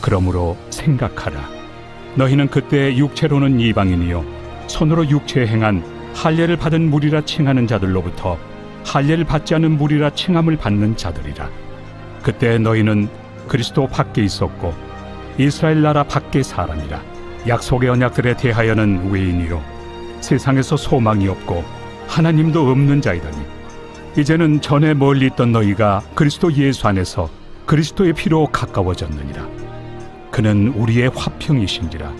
그러므로 생각하라. 너희는 그때 육체로는 이방인이요 손으로 육체에 행한 할례를 받은 무리라 칭하는 자들로부터 할례를 받지 않은 무리라 칭함을 받는 자들이라. 그때 너희는 그리스도 밖에 있었고 이스라엘 나라 밖의 사람이라. 약속의 언약들에 대하여는 외인이요 세상에서 소망이 없고 하나님도 없는 자이더니 이제는 전에 멀리 있던 너희가 그리스도 예수 안에서 그리스도의 피로 가까워졌느니라. 그는 우리의 화평이신지라.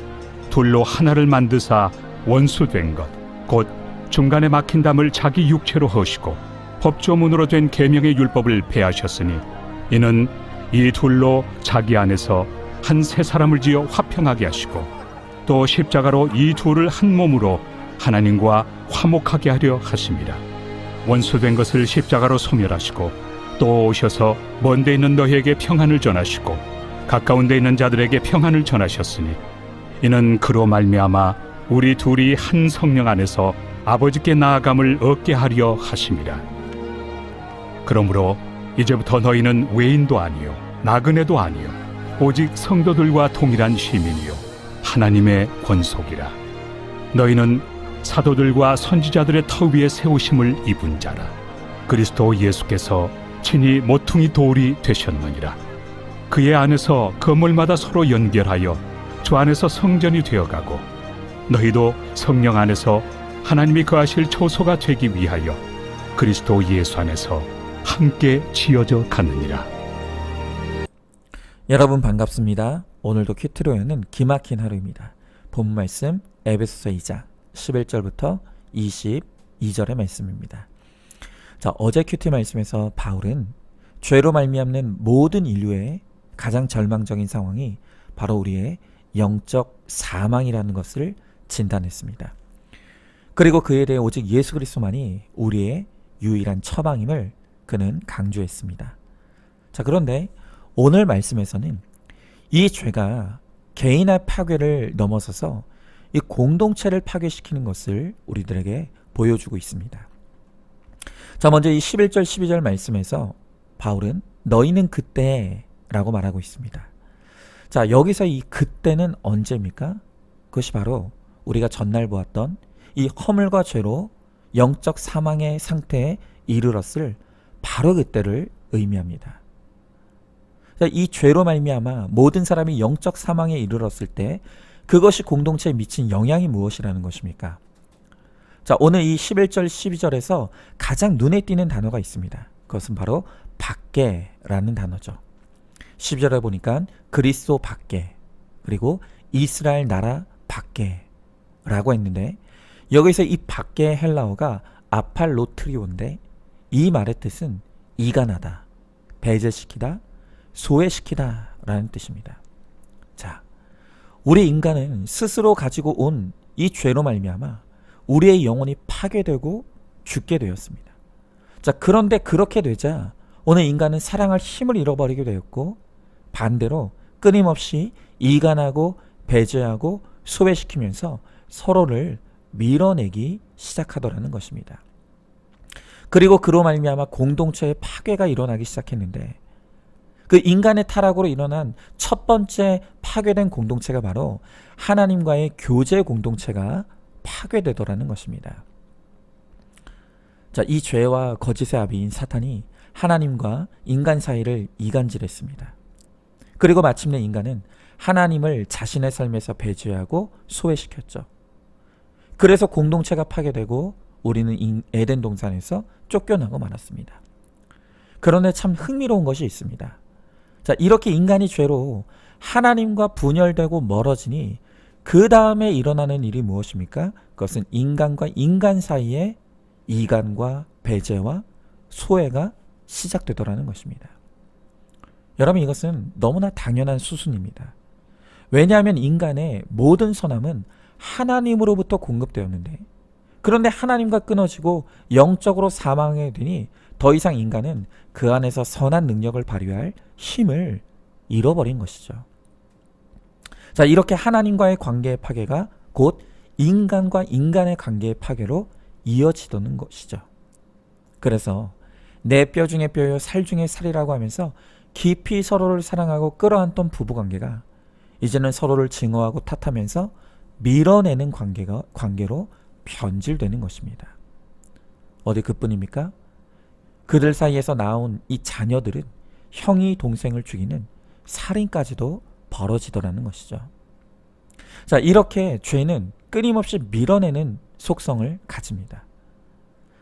둘로 하나를 만드사 원수된 것 곧 중간에 막힌 담을 자기 육체로 허시고 법조문으로 된 계명의 율법을 폐하셨으니 이는 이 둘로 자기 안에서 한 새 사람을 지어 화평하게 하시고 또 십자가로 이 둘을 한 몸으로 하나님과 화목하게 하려 하심이라. 원수된 것을 십자가로 소멸하시고 또 오셔서 먼 데 있는 너희에게 평안을 전하시고 가까운 데 있는 자들에게 평안을 전하셨으니 이는 그로 말미암아 우리 둘이 한 성령 안에서 아버지께 나아감을 얻게 하려 하심이라. 그러므로 이제부터 너희는 외인도 아니요 나그네도 아니요 오직 성도들과 동일한 시민이요 하나님의 권속이라. 너희는 사도들과 선지자들의 터 위에 세우심을 입은 자라. 그리스도 예수께서 친히 모퉁이 돌이 되셨느니라. 그의 안에서 건물마다 서로 연결하여 주 안에서 성전이 되어가고 너희도 성령 안에서 하나님이 거하실 초소가 되기 위하여 그리스도 예수 안에서 함께 지어져 가느니라. 여러분 반갑습니다. 오늘도 큐티로에는 기막힌 하루입니다. 본 말씀 에베소서 2장 11절부터 22절의 말씀입니다. 자, 어제 큐티 말씀에서 바울은 죄로 말미암는 모든 인류의 가장 절망적인 상황이 바로 우리의 영적 사망이라는 것을 진단했습니다. 그리고 그에 대해 오직 예수 그리스도만이 우리의 유일한 처방임을 그는 강조했습니다. 자, 그런데 오늘 말씀에서는 이 죄가 개인의 파괴를 넘어서서 이 공동체를 파괴시키는 것을 우리들에게 보여주고 있습니다. 자, 먼저 이 11절 12절 말씀에서 바울은 너희는 그때 라고 말하고 있습니다. 자, 여기서 이 그때는 언제입니까? 그것이 바로 우리가 전날 보았던 이 허물과 죄로 영적 사망의 상태에 이르렀을 바로 그때를 의미합니다. 자, 이 죄로 말미암아 모든 사람이 영적 사망에 이르렀을 때 그것이 공동체에 미친 영향이 무엇이라는 것입니까? 자, 오늘 이 11절 12절에서 가장 눈에 띄는 단어가 있습니다. 그것은 바로 밖에라는 단어죠. 12절에 보니까 그리스도 밖에 그리고 이스라엘 나라 밖에 라고 했는데 여기서 이 밖의 헬라어가 아팔로트리오인데 이 말의 뜻은 이간하다, 배제시키다, 소외시키다 라는 뜻입니다. 자, 우리 인간은 스스로 가지고 온 이 죄로 말미암아 우리의 영혼이 파괴되고 죽게 되었습니다. 자, 그런데 그렇게 되자 오늘 인간은 사랑할 힘을 잃어버리게 되었고 반대로 끊임없이 이간하고 배제하고 소외시키면서 서로를 밀어내기 시작하더라는 것입니다. 그리고 그로 말미암아 공동체의 파괴가 일어나기 시작했는데 그 인간의 타락으로 일어난 첫 번째 파괴된 공동체가 바로 하나님과의 교제 공동체가 파괴되더라는 것입니다. 자, 이 죄와 거짓의 아비인 사탄이 하나님과 인간 사이를 이간질했습니다. 그리고 마침내 인간은 하나님을 자신의 삶에서 배제하고 소외시켰죠. 그래서 공동체가 파괴되고 우리는 에덴 동산에서 쫓겨나고 말았습니다. 그런데 참 흥미로운 것이 있습니다. 자, 이렇게 인간이 죄로 하나님과 분열되고 멀어지니 그 다음에 일어나는 일이 무엇입니까? 그것은 인간과 인간 사이에 이간과 배제와 소외가 시작되더라는 것입니다. 여러분, 이것은 너무나 당연한 수순입니다. 왜냐하면 인간의 모든 선함은 하나님으로부터 공급되었는데 그런데 하나님과 끊어지고 영적으로 사망하게 되니 더 이상 인간은 그 안에서 선한 능력을 발휘할 힘을 잃어버린 것이죠. 자, 이렇게 하나님과의 관계의 파괴가 곧 인간과 인간의 관계의 파괴로 이어지던 것이죠. 그래서 내 뼈 중에 뼈요 살 중에 살이라고 하면서 깊이 서로를 사랑하고 끌어안던 부부관계가 이제는 서로를 증오하고 탓하면서 밀어내는 관계로 변질되는 것입니다. 어디 그뿐입니까? 그들 사이에서 나온 이 자녀들은 형이 동생을 죽이는 살인까지도 벌어지더라는 것이죠. 자, 이렇게 죄는 끊임없이 밀어내는 속성을 가집니다.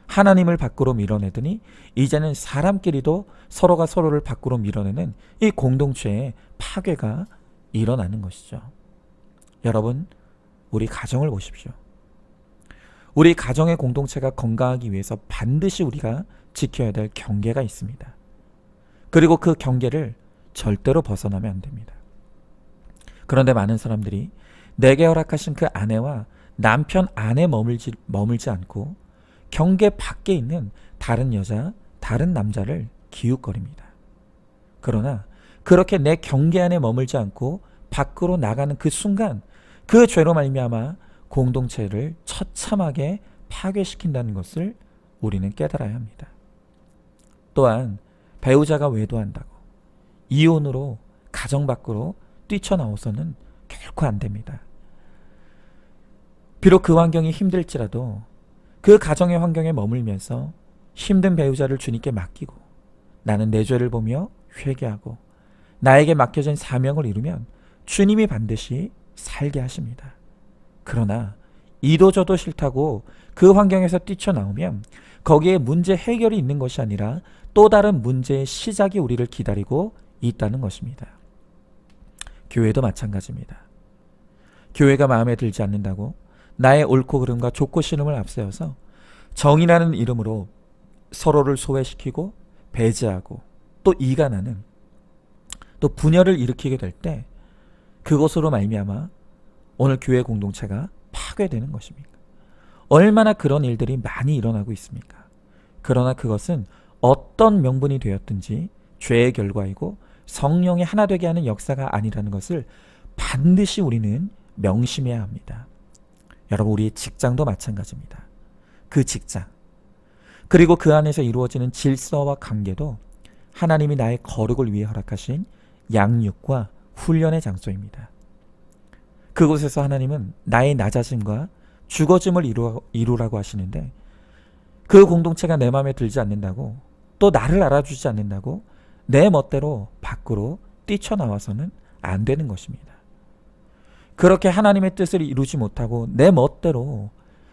하나님을 밖으로 밀어내더니 이제는 사람끼리도 서로가 서로를 밖으로 밀어내는 이 공동체의 파괴가 일어나는 것이죠. 여러분, 우리 가정을 보십시오. 우리 가정의 공동체가 건강하기 위해서 반드시 우리가 지켜야 될 경계가 있습니다. 그리고 그 경계를 절대로 벗어나면 안 됩니다. 그런데 많은 사람들이 내게 허락하신 그 아내와 남편 안에 머물지 않고 경계 밖에 있는 다른 여자, 다른 남자를 기웃거립니다. 그러나 그렇게 내 경계 안에 머물지 않고 밖으로 나가는 그 순간 그 죄로 말미암아 공동체를 처참하게 파괴시킨다는 것을 우리는 깨달아야 합니다. 또한 배우자가 외도한다고 이혼으로 가정 밖으로 뛰쳐나와서는 결코 안 됩니다. 비록 그 환경이 힘들지라도 그 가정의 환경에 머물면서 힘든 배우자를 주님께 맡기고 나는 내 죄를 보며 회개하고 나에게 맡겨진 사명을 이루면 주님이 반드시 살게 하십니다. 그러나 이도저도 싫다고 그 환경에서 뛰쳐나오면 거기에 문제 해결이 있는 것이 아니라 또 다른 문제의 시작이 우리를 기다리고 있다는 것입니다. 교회도 마찬가지입니다. 교회가 마음에 들지 않는다고 나의 옳고 그름과 좋고 싫음을 앞세워서 정의라는 이름으로 서로를 소외시키고 배제하고 또 이간하는 또 분열을 일으키게 될 때 그것으로 말미암아 오늘 교회 공동체가 파괴되는 것입니까? 얼마나 그런 일들이 많이 일어나고 있습니까? 그러나 그것은 어떤 명분이 되었든지 죄의 결과이고 성령이 하나 되게 하는 역사가 아니라는 것을 반드시 우리는 명심해야 합니다. 여러분, 우리의 직장도 마찬가지입니다. 그 직장 그리고 그 안에서 이루어지는 질서와 관계도 하나님이 나의 거룩을 위해 허락하신 양육과 훈련의 장소입니다. 그곳에서 하나님은 나의 낮아짐과 죽어짐을 이루라고 하시는데 그 공동체가 내 마음에 들지 않는다고 또 나를 알아주지 않는다고 내 멋대로 밖으로 뛰쳐나와서는 안 되는 것입니다. 그렇게 하나님의 뜻을 이루지 못하고 내 멋대로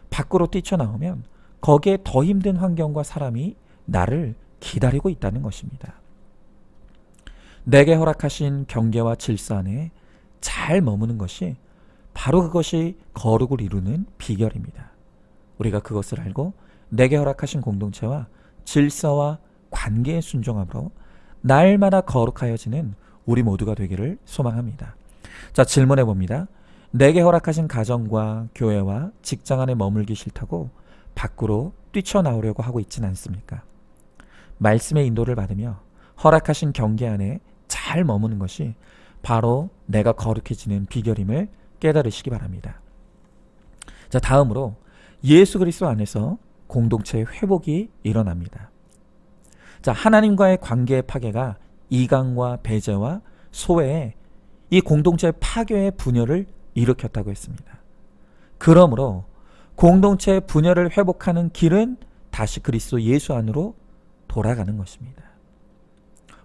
밖으로 뛰쳐나오면 거기에 더 힘든 환경과 사람이 나를 기다리고 있다는 것입니다. 내게 허락하신 경계와 질서 안에 잘 머무는 것이 바로 그것이 거룩을 이루는 비결입니다. 우리가 그것을 알고 내게 허락하신 공동체와 질서와 관계의 순종함으로 날마다 거룩하여지는 우리 모두가 되기를 소망합니다. 자, 질문해 봅니다. 내게 허락하신 가정과 교회와 직장 안에 머물기 싫다고 밖으로 뛰쳐나오려고 하고 있지는 않습니까? 말씀의 인도를 받으며 허락하신 경계 안에 잘 머무는 것이 바로 내가 거룩해지는 비결임을 깨달으시기 바랍니다. 자, 다음으로 예수 그리스도 안에서 공동체의 회복이 일어납니다. 자, 하나님과의 관계의 파괴가 이간과 배제와 소외에 이 공동체의 파괴의 분열을 일으켰다고 했습니다. 그러므로 공동체의 분열을 회복하는 길은 다시 그리스도 예수 안으로 돌아가는 것입니다.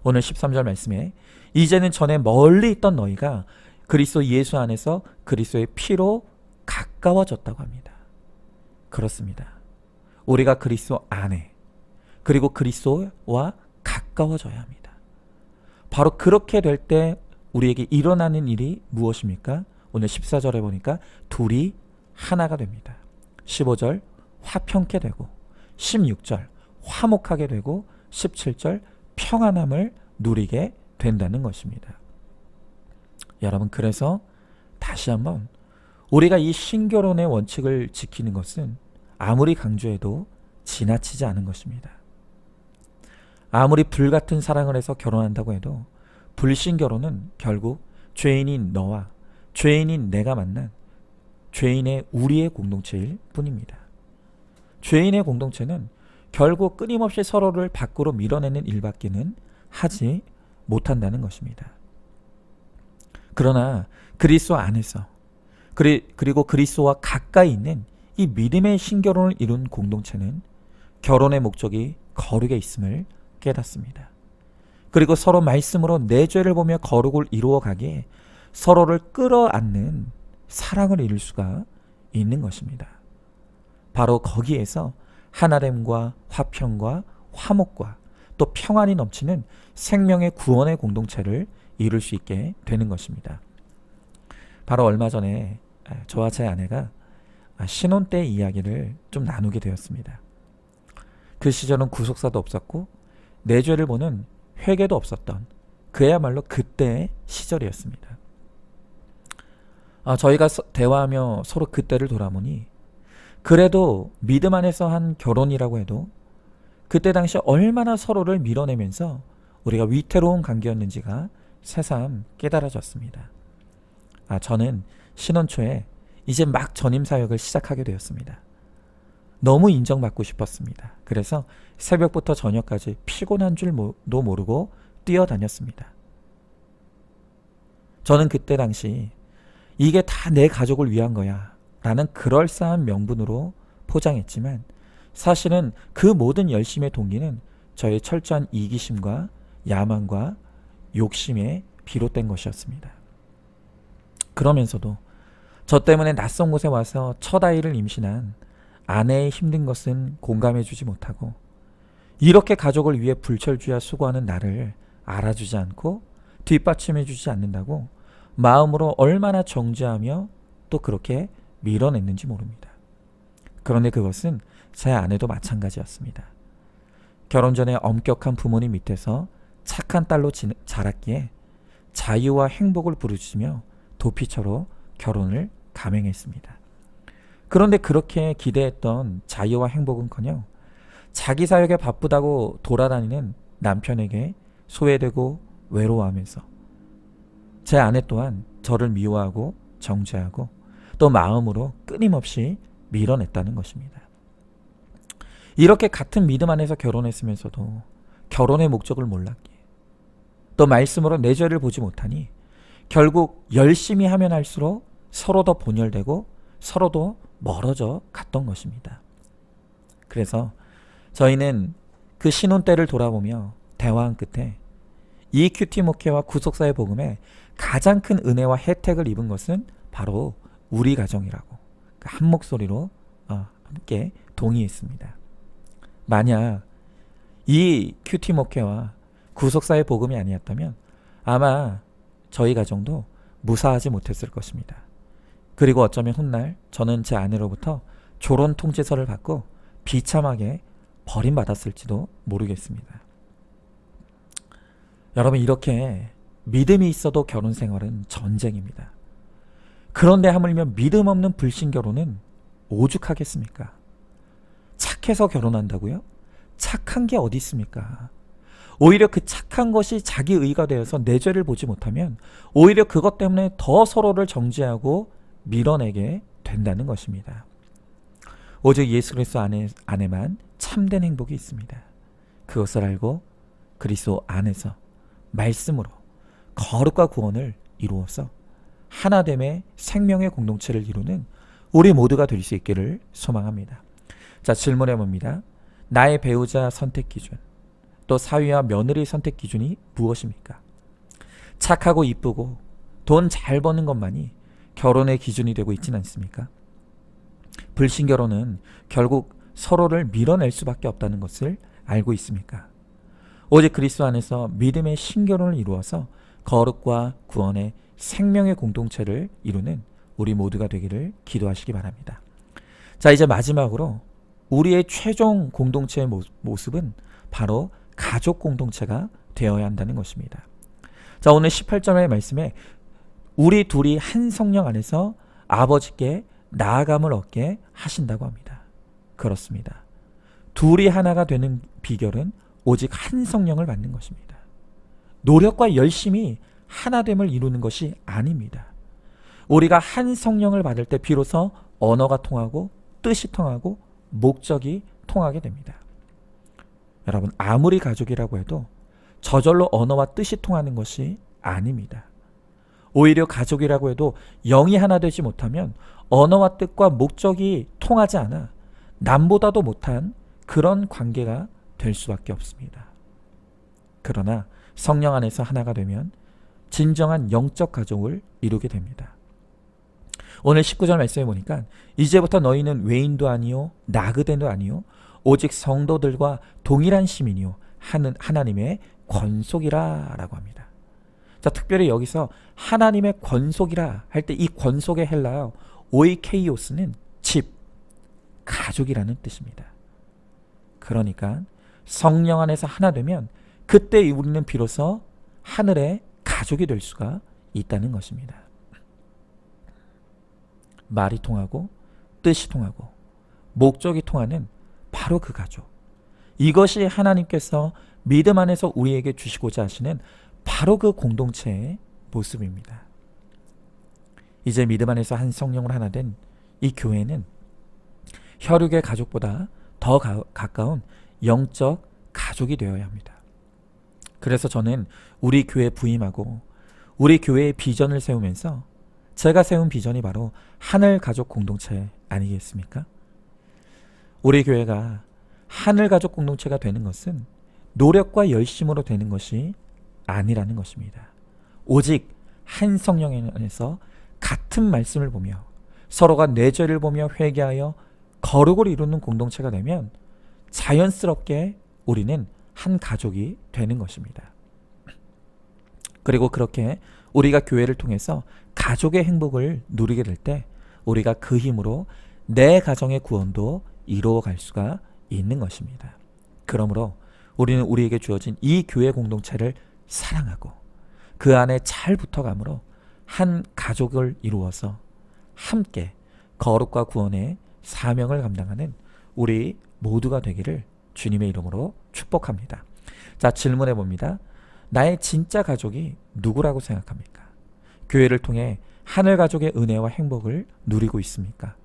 오늘 13절 말씀에 이제는 전에 멀리 있던 너희가 그리스도 예수 안에서 그리스도의 피로 가까워졌다고 합니다. 그렇습니다. 우리가 그리스도 안에 그리고 그리스도와 가까워져야 합니다. 바로 그렇게 될 때 우리에게 일어나는 일이 무엇입니까? 오늘 14절에 보니까 둘이 하나가 됩니다. 15절 화평케 되고 16절 화목하게 되고 17절 평안함을 누리게 된다는 것입니다. 여러분, 그래서 다시 한번 우리가 이 신결혼의 원칙을 지키는 것은 아무리 강조해도 지나치지 않은 것입니다. 아무리 불같은 사랑을 해서 결혼한다고 해도 불신결혼은 결국 죄인인 너와 죄인인 내가 만난 죄인의 우리의 공동체일 뿐입니다. 죄인의 공동체는 결국 끊임없이 서로를 밖으로 밀어내는 일밖에는 하지 못한다는 것입니다. 그러나 그리스도 안에서 그리고 그리스도와 가까이 있는 이 믿음의 신결혼을 이룬 공동체는 결혼의 목적이 거룩에 있음을 깨닫습니다. 그리고 서로 말씀으로 내 죄를 보며 거룩을 이루어가기에 서로를 끌어안는 사랑을 이룰 수가 있는 것입니다. 바로 거기에서 하나됨과 화평과 화목과 또 평안이 넘치는 생명의 구원의 공동체를 이룰 수 있게 되는 것입니다. 바로 얼마 전에 저와 제 아내가 신혼 때 이야기를 좀 나누게 되었습니다. 그 시절은 구속사도 없었고 내 죄를 보는 회개도 없었던 그야말로 그때의 시절이었습니다. 저희가 대화하며 서로 그때를 돌아보니 그래도 믿음 안에서 한 결혼이라고 해도 그때 당시 얼마나 서로를 밀어내면서 우리가 위태로운 관계였는지가 새삼 깨달아졌습니다. 저는 신혼 초에 이제 막 전임 사역을 시작하게 되었습니다. 너무 인정받고 싶었습니다. 그래서 새벽부터 저녁까지 피곤한 줄도 모르고 뛰어다녔습니다. 저는 그때 당시 이게 다 내 가족을 위한 거야 라는 그럴싸한 명분으로 포장했지만 사실은 그 모든 열심의 동기는 저의 철저한 이기심과 야망과 욕심에 비롯된 것이었습니다. 그러면서도 저 때문에 낯선 곳에 와서 첫 아이를 임신한 아내의 힘든 것은 공감해주지 못하고 이렇게 가족을 위해 불철주야 수고하는 나를 알아주지 않고 뒷받침해주지 않는다고 마음으로 얼마나 정죄하며 또 그렇게 밀어냈는지 모릅니다. 그런데 그것은 제 아내도 마찬가지였습니다. 결혼 전에 엄격한 부모님 밑에서 착한 딸로 자랐기에 자유와 행복을 부르짖으며 도피처로 결혼을 감행했습니다. 그런데 그렇게 기대했던 자유와 행복은커녕 자기 사역에 바쁘다고 돌아다니는 남편에게 소외되고 외로워하면서 제 아내 또한 저를 미워하고 정죄하고 또 마음으로 끊임없이 밀어냈다는 것입니다. 이렇게 같은 믿음 안에서 결혼했으면서도 결혼의 목적을 몰랐기에 또 말씀으로 내 죄를 보지 못하니 결국 열심히 하면 할수록 서로 더 분열되고 서로 더 멀어져 갔던 것입니다. 그래서 저희는 그 신혼 때를 돌아보며 대화한 끝에 이 큐티 목회와 구속사의 복음에 가장 큰 은혜와 혜택을 입은 것은 바로 우리 가정이라고 한 목소리로 함께 동의했습니다. 만약 이 큐티 목회와 구속사의 복음이 아니었다면 아마 저희 가정도 무사하지 못했을 것입니다. 그리고 어쩌면 훗날 저는 제 아내로부터 조론 통지서를 받고 비참하게 버림받았을지도 모르겠습니다. 여러분, 이렇게 믿음이 있어도 결혼 생활은 전쟁입니다. 그런데 하물며 믿음 없는 불신결혼은 오죽하겠습니까? 착해서 결혼한다고요? 착한 게 어디 있습니까? 오히려 그 착한 것이 자기 의가 되어서 내 죄를 보지 못하면 오히려 그것 때문에 더 서로를 정죄하고 밀어내게 된다는 것입니다. 오직 예수 그리스도 안에만 참된 행복이 있습니다. 그것을 알고 그리스도 안에서 말씀으로 거룩과 구원을 이루어서 하나됨의 생명의 공동체를 이루는 우리 모두가 될 수 있기를 소망합니다. 자, 질문해 봅니다. 나의 배우자 선택 기준, 또 사위와 며느리 선택 기준이 무엇입니까? 착하고 이쁘고 돈 잘 버는 것만이 결혼의 기준이 되고 있지는 않습니까? 불신결혼은 결국 서로를 밀어낼 수밖에 없다는 것을 알고 있습니까? 오직 그리스도 안에서 믿음의 신결혼을 이루어서 거룩과 구원의 생명의 공동체를 이루는 우리 모두가 되기를 기도하시기 바랍니다. 자, 이제 마지막으로 우리의 최종 공동체의 모습은 바로 가족 공동체가 되어야 한다는 것입니다. 자, 오늘 18절의 말씀에 우리 둘이 한 성령 안에서 아버지께 나아감을 얻게 하신다고 합니다. 그렇습니다. 둘이 하나가 되는 비결은 오직 한 성령을 받는 것입니다. 노력과 열심히 하나됨을 이루는 것이 아닙니다. 우리가 한 성령을 받을 때 비로소 언어가 통하고 뜻이 통하고 목적이 통하게 됩니다. 여러분, 아무리 가족이라고 해도 저절로 언어와 뜻이 통하는 것이 아닙니다. 오히려 가족이라고 해도 영이 하나 되지 못하면 언어와 뜻과 목적이 통하지 않아 남보다도 못한 그런 관계가 될 수밖에 없습니다. 그러나 성령 안에서 하나가 되면 진정한 영적 가족을 이루게 됩니다. 오늘 19절 말씀해 보니까 이제부터 너희는 외인도 아니요 나그네도 아니요 오직 성도들과 동일한 시민이요 하나님의 권속이라 라고 합니다. 자, 특별히 여기서 하나님의 권속이라 할 때 이 권속의 헬라어 오이케이오스는 집, 가족이라는 뜻입니다. 그러니까 성령 안에서 하나 되면 그때 우리는 비로소 하늘의 가족이 될 수가 있다는 것입니다. 말이 통하고 뜻이 통하고 목적이 통하는 바로 그 가족. 이것이 하나님께서 믿음 안에서 우리에게 주시고자 하시는 바로 그 공동체의 모습입니다. 이제 믿음 안에서 한 성령으로 하나 된 이 교회는 혈육의 가족보다 더 가까운 영적 가족이 되어야 합니다. 그래서 저는 우리 교회 부임하고 우리 교회의 비전을 세우면서 제가 세운 비전이 바로 하늘 가족 공동체 아니겠습니까? 우리 교회가 하늘 가족 공동체가 되는 것은 노력과 열심으로 되는 것이 아니라는 것입니다. 오직 한 성령 안에서 같은 말씀을 보며 서로가 내 죄를 보며 회개하여 거룩을 이루는 공동체가 되면 자연스럽게 우리는 한 가족이 되는 것입니다. 그리고 그렇게 우리가 교회를 통해서 가족의 행복을 누리게 될 때 우리가 그 힘으로 내 가정의 구원도 이루어갈 수가 있는 것입니다. 그러므로 우리는 우리에게 주어진 이 교회 공동체를 사랑하고 그 안에 잘 붙어감으로 한 가족을 이루어서 함께 거룩과 구원의 사명을 감당하는 우리 모두가 되기를 주님의 이름으로 축복합니다. 자, 질문해 봅니다. 나의 진짜 가족이 누구라고 생각합니까? 교회를 통해 하늘 가족의 은혜와 행복을 누리고 있습니까?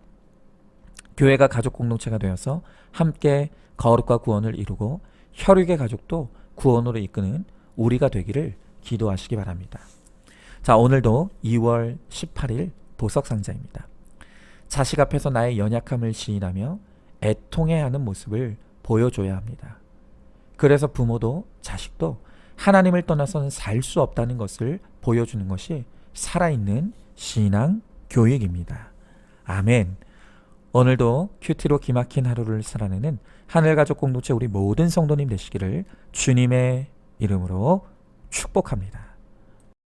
교회가 가족 공동체가 되어서 함께 거룩과 구원을 이루고 혈육의 가족도 구원으로 이끄는 우리가 되기를 기도하시기 바랍니다. 자, 오늘도 2월 18일 보석상자입니다. 자식 앞에서 나의 연약함을 시인하며 애통해 하는 모습을 보여줘야 합니다. 그래서 부모도 자식도 하나님을 떠나서는 살 수 없다는 것을 보여주는 것이 살아있는 신앙 교육입니다. 아멘. 오늘도 큐티로 기막힌 하루를 살아내는 하늘가족 공동체 우리 모든 성도님 되시기를 주님의 이름으로 축복합니다.